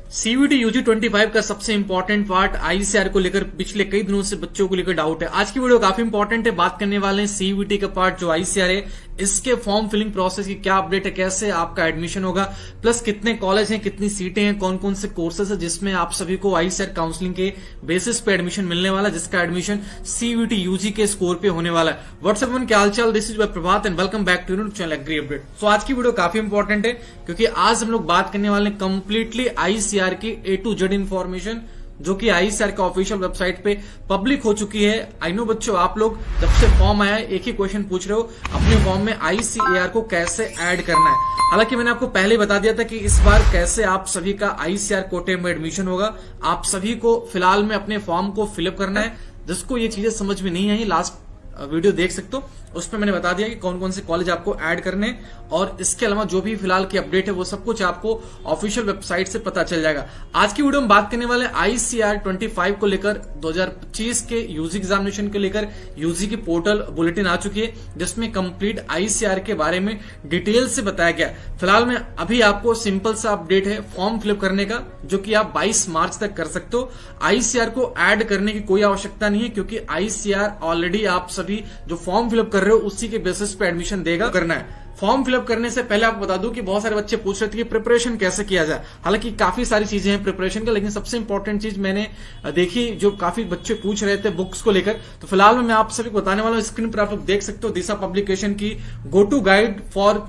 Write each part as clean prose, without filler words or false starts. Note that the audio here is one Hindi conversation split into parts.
सीयूईटी यूजी 25 का सबसे इंपॉर्टेंट पार्ट आईसीआर को लेकर पिछले कई दिनों से बच्चों को लेकर डाउट है। आज की वीडियो काफी इंपॉर्टेंट है। बात करने वाले हैं सीयूईटी का पार्ट जो आईसीआर है, इसके फॉर्म फिलिंग प्रोसेस की क्या अपडेट है, कैसे आपका एडमिशन होगा, प्लस कितने कॉलेज हैं, कितनी सीटें हैं, कौन कौन से कोर्सेज है जिसमें आप सभी को आईसीआर काउंसलिंग के बेसिस पे एडमिशन मिलने वाला है, जिसका एडमिशन सीयूईटी यूजी के स्कोर पे होने वाला है। व्हाट्सएप में क्या हालचाल, this is Prabhat and welcome back to your channel agri update. So आज की वीडियो काफी इंपॉर्टेंट है क्योंकि आज हम लोग बात करने वाले हैं कंप्लीटली आईसीआर की ए टू जेड इन्फॉर्मेशन जो कि आईसीआर का ऑफिशियल वेबसाइट पे पब्लिक हो चुकी है। आई नो बच्चों, आप लोग जब से फॉर्म आया है एक ही क्वेश्चन पूछ रहे हो, अपने फॉर्म में आईसीएआर को कैसे ऐड करना है। हालांकि मैंने आपको पहले बता दिया था कि इस बार कैसे आप सभी का आईसीआर कोटे में एडमिशन होगा। आप सभी को फिलहाल में अपने फॉर्म को फिलअप करना है। जिसको ये चीजें समझ में नहीं आई, लास्ट वीडियो देख सकते हो, उसमें मैंने बता दिया कि कौन कौन से कॉलेज आपको ऐड करने, और इसके अलावा जो भी फिलहाल की अपडेट है वो सब कुछ आपको ऑफिशियल वेबसाइट से पता चल जाएगा। आज की वीडियो में बात करने वाले आईसीआर 25 को लेकर 2025 के यूजी एग्जामिनेशन को लेकर यूजी की पोर्टल बुलेटिन आ चुकी है जिसमें कंप्लीट आईसीआर के बारे में डिटेल से बताया गया। फिलहाल में अभी आपको सिंपल सा अपडेट है फॉर्म फिलअप करने का, जो कि आप 22 मार्च तक कर सकते हो। आईसीआर को ऐड करने की कोई आवश्यकता नहीं है क्योंकि आईसीआर ऑलरेडी आप सभी जो फॉर्म फिलअप कर रहे हो उसी के बेसिस पे एडमिशन देगा। करना है फॉर्म फिलअप करने से पहले आपको बता दूं कि बहुत सारे बच्चे पूछ रहे थे कि प्रिपरेशन कैसे किया जाए। हालांकि काफी सारी चीजें हैं प्रिपरेशन का, लेकिन सबसे इंपॉर्टेंट चीज मैंने देखी जो काफी बच्चे पूछ रहे थे बुक्स को लेकर, तो फिलहाल में मैं आप सभी को बताने वाला हूं। स्क्रीन पर आप लोग देख सकते हो दिशा पब्लिकेशन की go to guide for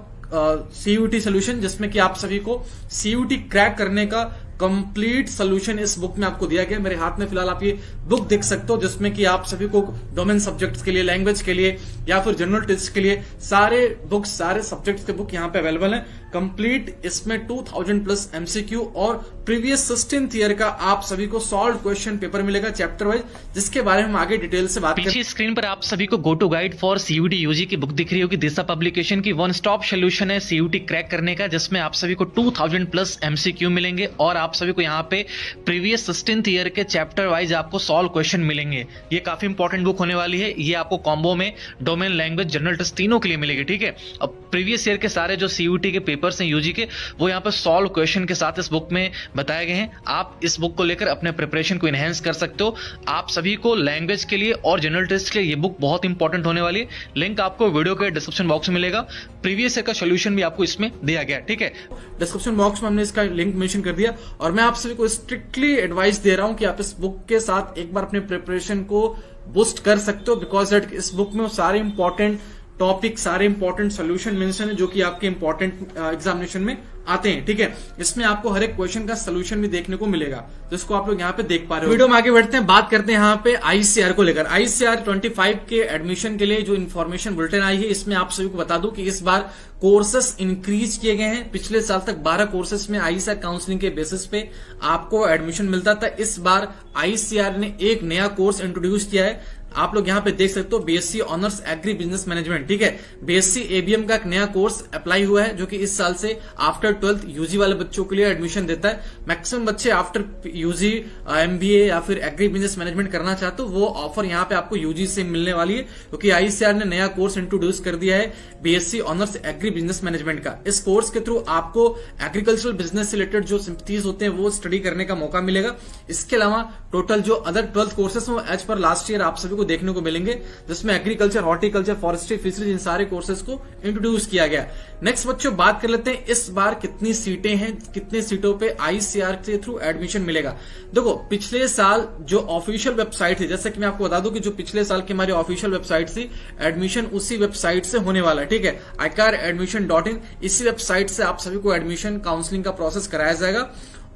CUT solution, जिसमें कि आप सभी को सीयूटी क्रैक करने का कंप्लीट सोल्यूशन इस बुक में आपको दिया गया। मेरे हाथ में फिलहाल आप ये बुक देख सकते हो जिसमें कि आप सभी को डोमेन सब्जेक्ट्स के लिए, लैंग्वेज के लिए या फिर जनरल टेस्ट के लिए सारे बुक्स, सारे सब्जेक्ट्स के बुक यहाँ पे अवेलेबल है कंप्लीट। इसमें 2000 प्लस एमसीक्यू और प्रीवियस 16th ईयर का आप सभी को सॉल्व क्वेश्चन पेपर मिलेगा चैप्टर वाइज, जिसके बारे में हम आगे डिटेल से बात करेंगे। पीछे स्क्रीन पर आप सभी को go to guide for CUT UG की बुक दिख रही होगी। दिशा पब्लिकेशन की वन स्टॉप सोल्यूशन है सीयूटी क्रैक करने का, जिसमें आप सभी को 2000 प्लस एमसीक्यू मिलेंगे और आप सभी को यहाँ पे प्रीवियस 16th ईयर के चैप्टर वाइज आपको सॉल्व क्वेश्चन मिलेंगे। ये काफी इंपॉर्टेंट बुक होने वाली है। ये आपको कॉम्बो में डोमेन, लैंग्वेज, जनरल टेस्ट तीनों के लिए मिलेगी। ठीक है, अब प्रीवियस ईयर के सारे जो सीयूटी के पेपर्स हैं यूजी के, वो यहाँ पे सॉल्व क्वेश्चन के साथ इस बुक में बताए गए हैं। आप इस बुक को लेकर अपने प्रिपरेशन को इनहेंस कर सकते हो। आप सभी को लैंग्वेज के लिए और जनरल टेस्ट के लिए ये बुक बहुत इंपॉर्टेंट होने वाली है। लिंक आपको वीडियो के डिस्क्रिप्शन बॉक्स में मिलेगा। प्रीवियस ईयर का सोल्यूशन भी आपको इसमें दिया गया। ठीक है, डिस्क्रिप्शन बॉक्स में हमने इसका लिंक मेंशन कर दिया, और मैं आप सभी को स्ट्रिक्टली एडवाइस दे रहा हूं कि आप इस बुक के साथ एक बार अपने प्रिपरेशन को बूस्ट कर सकते हो, बिकॉज दैट इस बुक में सारे इंपॉर्टेंट टॉपिक, सारे इंपॉर्टेंट सोल्यूशन मेंशन है जो कि आपके इंपॉर्टेंट एग्जामिनेशन में आते हैं। ठीक है, इसमें आपको हर एक क्वेश्चन का सोल्यूशन भी देखने को मिलेगा, जिसको आप लोग यहाँ पे देख पा रहे हो। वीडियो में आगे बढ़ते हैं, बात करते हैं यहाँ पे आईसीआर को लेकर। आईसीआर 25 के एडमिशन के लिए जो इन्फॉर्मेशन बुलेटिन आई है, इसमें आप सभी को बता दूं कि इस बार कोर्सेस इंक्रीज किए गए हैं। पिछले साल तक 12 कोर्सेस में आईसीआर काउंसलिंग के बेसिस पे आपको एडमिशन मिलता था। इस बार आईसीआर ने एक नया कोर्स इंट्रोड्यूस किया है। आप लोग यहाँ पे देख सकते हो BSc honours agri business management. ठीक है, बीएससी एबीएम का एक नया कोर्स अप्लाई हुआ है जो कि इस साल से आफ्टर 12th यूजी वाले बच्चों के लिए एडमिशन देता है। मैक्सिमम बच्चे आफ्टर यूजी एमबीए या फिर एग्री बिजनेस मैनेजमेंट करना चाहते हो, वो ऑफर यहाँ पे आपको यूजी से मिलने वाली है क्योंकि आईसीआर ने नया कोर्स इंट्रोड्यूस कर दिया है BSc honours agri business management का। इस कोर्स के थ्रू आपको एग्रीकल्चरल बिजनेस से रिलेटेड जो सिंपथीज होते हैं वो स्टडी करने का मौका मिलेगा। इसके अलावा टोटल जो अदर 12th कोर्सेस वो एज पर लास्ट ईयर आप सभी को देखने को मिलेंगे, जिसमें एग्रीकल्चर, हॉर्टिकल्चर, फॉरेस्ट्री, फिशरीज, इन सारे कोर्सेज को इंट्रोड्यूस किया गया। नेक्स्ट बच्चों बात कर लेते हैं इस बार कितनी सीटें हैं, कितने सीटों पे आईसीआर के थ्रू एडमिशन मिलेगा। देखो, पिछले साल जो ऑफिशियल वेबसाइट थी, जैसे कि मैं आपको बता दूं कि जो पिछले साल की हमारी ऑफिशियल वेबसाइट थी, एडमिशन उसी वेबसाइट से होने वाला है। ठीक है, icaradmission.in, इसी वेबसाइट से आप सभी को एडमिशन काउंसलिंग का प्रोसेस कराया जाएगा।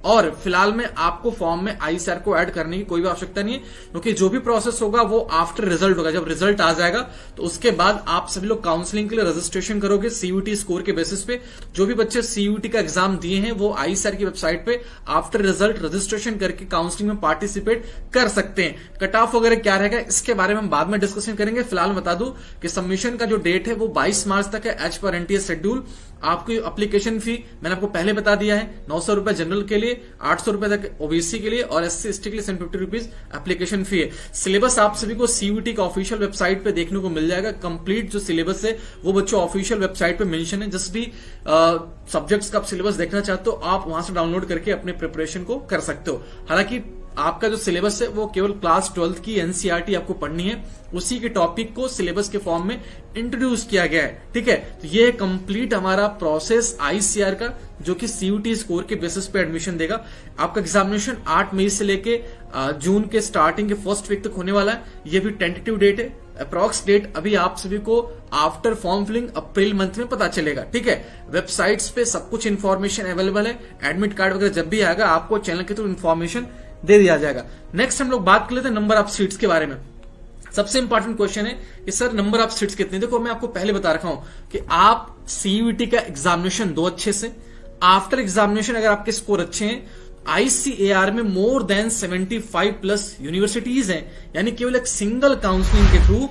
और फिलहाल में आपको फॉर्म में आईसीआर को ऐड करने की कोई भी आवश्यकता नहीं है क्योंकि जो भी प्रोसेस होगा वो आफ्टर रिजल्ट होगा। जब रिजल्ट आ जाएगा तो उसके बाद आप सभी लोग काउंसलिंग के लिए रजिस्ट्रेशन करोगे सीयूटी स्कोर के बेसिस पे। जो भी बच्चे सीयूटी का एग्जाम दिए हैं वो आईसीआर की वेबसाइट पे आफ्टर रिजल्ट रजिस्ट्रेशन करके काउंसलिंग में पार्टिसिपेट कर सकते हैं। कट ऑफ वगैरह क्या रहेगा इसके बारे में हम बाद में डिस्कशन करेंगे। फिलहाल बता दूं कि सबमिशन का जो डेट है वो 22 मार्च तक है एज पर एनटीए शेड्यूल। आपकी एप्लीकेशन फी मैंने आपको पहले बता दिया है, 900 रुपए जनरल के लिए लिए, 800 रुपए तक ओबीसी के लिए, और SC ST के लिए 750 रुपीज एप्लीकेशन फी है। सिलेबस आप सभी को सीयूटी का ऑफिशियल वेबसाइट पे देखने को मिल जाएगा। कंप्लीट जो सिलेबस है वो बच्चों ऑफिशियल वेबसाइट पे मेंशन है। जिस भी सब्जेक्ट्स का आप सिलेबस देखना चाहते हो आप वहां से डाउनलोड करके अपने प्रिपरेशन को कर सकते हो। हालांकि आपका जो सिलेबस है वो केवल क्लास 12th की एनसीईआरटी आपको पढ़नी है, उसी के टॉपिक को सिलेबस के फॉर्म में इंट्रोड्यूस किया गया है। ठीक है, तो ये कंप्लीट हमारा प्रोसेस आईसीआर का, जो कि सीयूटी स्कोर के बेसिस पे एडमिशन देगा। आपका एग्जामिनेशन 8 मई से लेके जून के स्टार्टिंग के फर्स्ट वीक तक होने वाला है। ये भी टेंटेटिव डेट है, अप्रॉक्स डेट अभी आप सभी को after form filling April month में पता चलेगा। ठीक है, वेबसाइट्स पे सब कुछ इन्फॉर्मेशन अवेलेबल है। एडमिट कार्ड वगैरह जब भी आएगा आपको चैनल के थ्रू इन्फॉर्मेशन दे दिया जाएगा। नेक्स्ट हम लोग बात कर लेते हैं नंबर ऑफ सीट्स के बारे में। सबसे इंपॉर्टेंट क्वेश्चन है कि सर नंबर ऑफ सीट्स कितने। देखो मैं आपको पहले बता रखा हूं कि आप सीयूटी का एग्जामिनेशन दो अच्छे से, आफ्टर एग्जामिनेशन अगर आपके स्कोर अच्छे हैं, आईसीएआर में मोर देन 75 प्लस यूनिवर्सिटीज हैं, यानी केवल एक सिंगल काउंसलिंग के थ्रू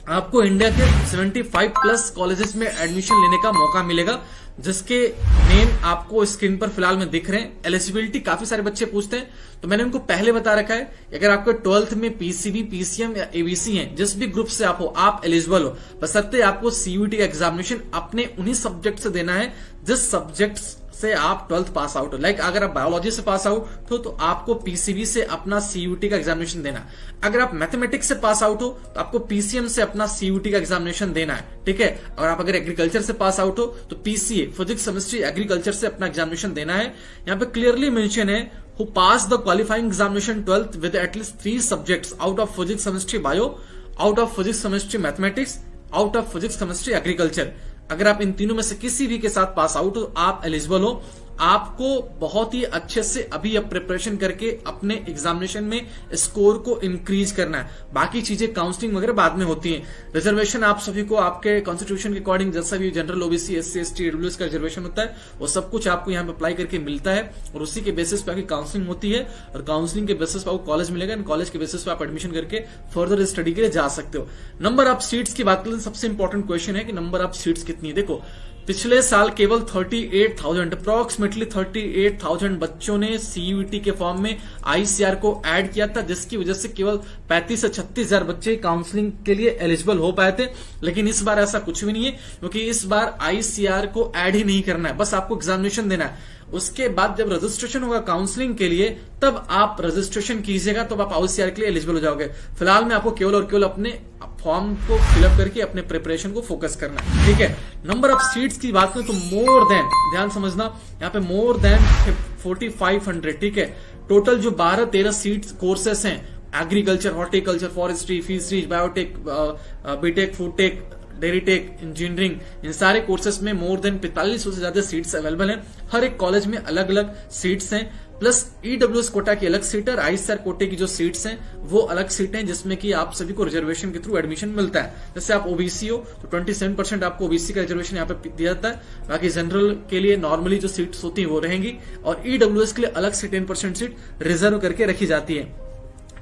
आपको इंडिया के 75 प्लस कॉलेजेस में एडमिशन लेने का मौका मिलेगा, जिसके नेम आपको स्क्रीन पर फिलहाल में दिख रहे हैं। एलिजिबिलिटी काफी सारे बच्चे पूछते हैं, तो मैंने उनको पहले बता रखा है अगर आपको 12th में पीसीबी, पीसीएम या एबीसी है, जिस भी ग्रुप से आप हो आप एलिजिबल हो, बशर्ते आपको सीयूटी का एग्जामिनेशन अपने उन्हीं सब्जेक्ट से देना है जिस सब्जेक्ट से आप 12th पास आउट हो। लाइक अगर आप बायोलॉजी से पास आउट हो तो आपको पीसीबी से अपना सीयूटी का एग्जामिनेशन देना। अगर आप मैथमेटिक्स से पास आउट हो तो आपको पीसीएम से अपना सीयूटी का एग्जामिनेशन देना है। ठीक है, और आप अगर एग्रीकल्चर से पास आउट हो तो पीसीए, फिजिक्स, केमिस्ट्री, एग्रीकल्चर से अपना एग्जामिनेशन देना है। यहाँ पे क्लियरली मेंशन है who passed the qualifying examination 12th with at least 3 subjects out of physics, chemistry, bio, out of physics, chemistry, mathematics, out of physics, chemistry, agriculture। अगर आप इन तीनों में से किसी भी के साथ पास आउट हो आप एलिजिबल हो। आपको बहुत ही अच्छे से अभी अब प्रिपरेशन करके अपने एग्जामिनेशन में स्कोर को इंक्रीज करना है। बाकी चीजें काउंसलिंग वगैरह बाद में होती हैं। रिजर्वेशन आप सभी को आपके कॉन्स्टिट्यूशन के अकॉर्डिंग जैसा भी general, OBC, SC, ST, EWS का रिजर्वेशन होता है वो सब कुछ आपको यहाँ पे अप्लाई करके मिलता है, और उसी के बेसिस पे आपकी काउंसलिंग होती है, और काउंसलिंग के बेसिस पे आपको कॉलेज मिलेगा, एंड कॉलेज के बेसिस पे आप एडमिशन करके फर्दर स्टडी के लिए जा सकते हो। नंबर ऑफ सीट्स की बात करें, सबसे इंपॉर्टेंट क्वेश्चन है कि नंबर ऑफ सीट्स कितनी है। देखो पिछले साल केवल 38,000 अप्रोक्सीमेटली 38,000 बच्चों ने सीयूटी के फॉर्म में आईसीआर को ऐड किया था, जिसकी वजह से केवल 35 से 36,000 बच्चे काउंसलिंग के लिए एलिजिबल हो पाए थे। लेकिन इस बार ऐसा कुछ भी नहीं है, क्योंकि इस बार आईसीआर को ऐड ही नहीं करना है, बस आपको एग्जामिनेशन देना है। उसके बाद जब रजिस्ट्रेशन होगा काउंसलिंग के लिए तब आप रजिस्ट्रेशन कीजिएगा, तब आप आईसीआर के लिए एलिजिबल हो जाओगे। फिलहाल में आपको केवल और केवल अपने फॉर्म को फिलअप करके अपने प्रिपरेशन को फोकस करना है। ठीक है, नंबर ऑफ सीट्स की बात करें तो मोर देन, ध्यान समझना यहाँ पे मोर देन 4500। ठीक है, टोटल जो 12-13 सीट्स कोर्सेस हैं, agriculture, horticulture, forestry, fisheries, biotech, BTech, food tech, dairy tech, engineering, इन सारे कोर्सेस में मोर देन 4500 से ज्यादा सीट्स अवेलेबल हैं। हर एक कॉलेज में अलग अलग सीट्स हैं, प्लस ईडब्ल्यूएस कोटा की अलग सीट है, आईसीआर कोटे की जो सीट्स हैं वो अलग सीट हैं, जिसमें कि आप सभी को रिजर्वेशन के थ्रू एडमिशन मिलता है। जैसे आप ओबीसी हो तो 27% आपको ओबीसी का रिजर्वेशन यहाँ पे दिया जाता है। बाकी जनरल के लिए नॉर्मली जो सीट्स होती है वो रहेंगी, और ईडब्ल्यूएस के लिए अलग से 10% सीट रिजर्व करके रखी जाती है।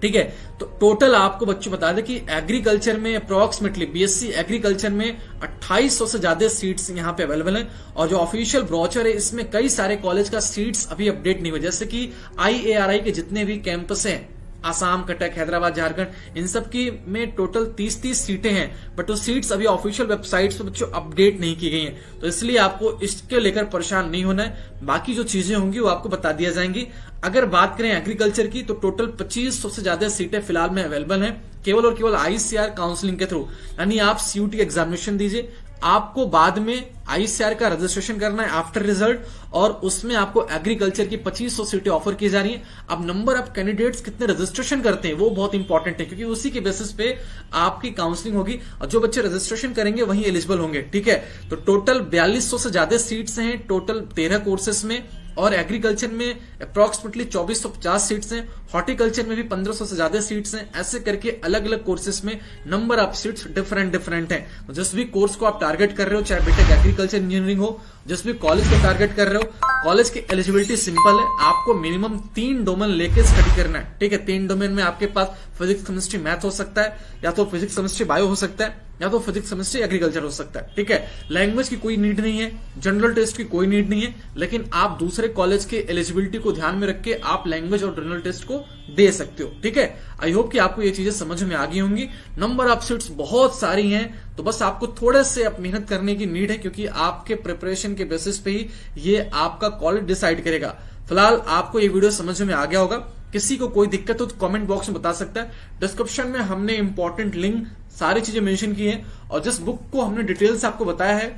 ठीक है, तो टोटल आपको बच्चों बता दें कि एग्रीकल्चर में अप्रोक्सीमेटली बीएससी एग्रीकल्चर में 2800 से ज्यादा सीट्स यहाँ पे अवेलेबल हैं, और जो ऑफिशियल ब्रोचर है इसमें कई सारे कॉलेज का सीट्स अभी अपडेट नहीं हुए, जैसे कि आईएआरआई के जितने भी कैंपस हैं, आसाम, कटक, हैदराबाद, झारखंड, इन सब की में टोटल 30-30 सीटें हैं, बट वो सीट्स अभी ऑफिशियल वेबसाइट्स पे बच्चों अपडेट नहीं की गई हैं। तो इसलिए आपको इसके लेकर परेशान नहीं होना है, बाकी जो चीजें होंगी वो आपको बता दिया जाएंगी। अगर बात करें एग्रीकल्चर की तो टोटल 2500 से ज्यादा सीटें फिलहाल में अवेलेबल हैं, केवल और केवल आईसीआर काउंसलिंग के थ्रू। यानी आप सीयूटी एग्जामिनेशन दीजिए, आपको बाद में आईसीआर का रजिस्ट्रेशन करना है आफ्टर रिजल्ट, और उसमें आपको एग्रीकल्चर की 2500 सीटें ऑफर की जा रही हैं। अब नंबर ऑफ कैंडिडेट्स कितने रजिस्ट्रेशन करते हैं वो बहुत इंपॉर्टेंट है, क्योंकि उसी के बेसिस पे आपकी काउंसलिंग होगी, और जो बच्चे रजिस्ट्रेशन करेंगे वही एलिजिबल होंगे। ठीक है, तो टोटल 4200 से ज्यादा सीट्स हैं टोटल 13 कोर्सेस में, और एग्रीकल्चर में अप्रोक्सीमेटली 2450 सीट्स हैं, हॉर्टिकल्चर में भी 1500 से ज्यादा सीट्स हैं। ऐसे करके अलग अलग कोर्सेस में नंबर ऑफ सीट्स डिफरेंट हैं। तो जिस भी कोर्स को आप टारगेट कर रहे हो, चाहे बीटेक एग्रीकल्चर इंजीनियरिंग हो, जिस भी कॉलेज को टारगेट कर रहे हो, कॉलेज की एलिजिबिलिटी सिंपल है, आपको मिनिमम 3 डोमेन लेके स्टडी करना है। ठीक है, 3 डोमेन में आपके पास फिजिक्स, केमिस्ट्री, मैथ हो सकता है, या तो फिजिक्स, केमिस्ट्री, बायो हो सकता है। या तो फिजिक्स केमिस्ट्री एग्रीकल्चर हो सकता है। ठीक है, लैंग्वेज की कोई नीड नहीं है, जनरल टेस्ट की कोई नीड नहीं है, लेकिन आप दूसरे कॉलेज के एलिजिबिलिटी को ध्यान में रख के आप लैंग्वेज और जनरल टेस्ट को दे सकते हो। ठीक है, आई होप कि आपको ये चीजें समझ में आ गई होंगी। नंबर ऑफ सीट्स बहुत सारी हैं, तो बस आपको थोड़े से मेहनत करने की नीड है, क्योंकि आपके प्रिपरेशन के बेसिस पे ही ये आपका कॉलेज डिसाइड करेगा। फिलहाल आपको ये वीडियो समझ में आ गया होगा। किसी को कोई दिक्कत हो तो कमेंट बॉक्स में बता सकता है। डिस्क्रिप्शन में हमने इंपॉर्टेंट लिंक सारी चीजें मेंशन की हैं, और जिस बुक को हमने डिटेल से आपको बताया है,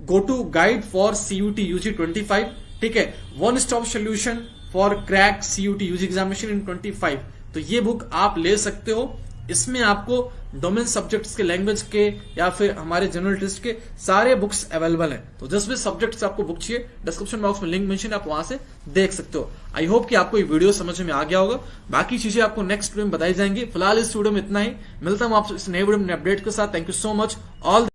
go to guide for CUT UG 25, ठीक है, one stop solution for crack CUT UG examination in 25, तो ये बुक आप ले सकते हो। इसमें आपको डोमेन सब्जेक्ट्स के, लैंग्वेज के या फिर हमारे जनरल टेस्ट के सारे बुक्स अवेलेबल हैं। तो जिस भी सब्जेक्ट से आपको बुक चाहिए, डिस्क्रिप्शन बॉक्स में लिंक मेंशन है, आप वहां से देख सकते हो। आई होप कि आपको ये वीडियो समझ में आ गया होगा। बाकी चीजें आपको नेक्स्ट वीडियो में बताई जाएंगी। फिलहाल इस वीडियो में इतना ही, मिलता हूं आपसे इस नए वीडियो में अपडेट के साथ। Thank you so much all.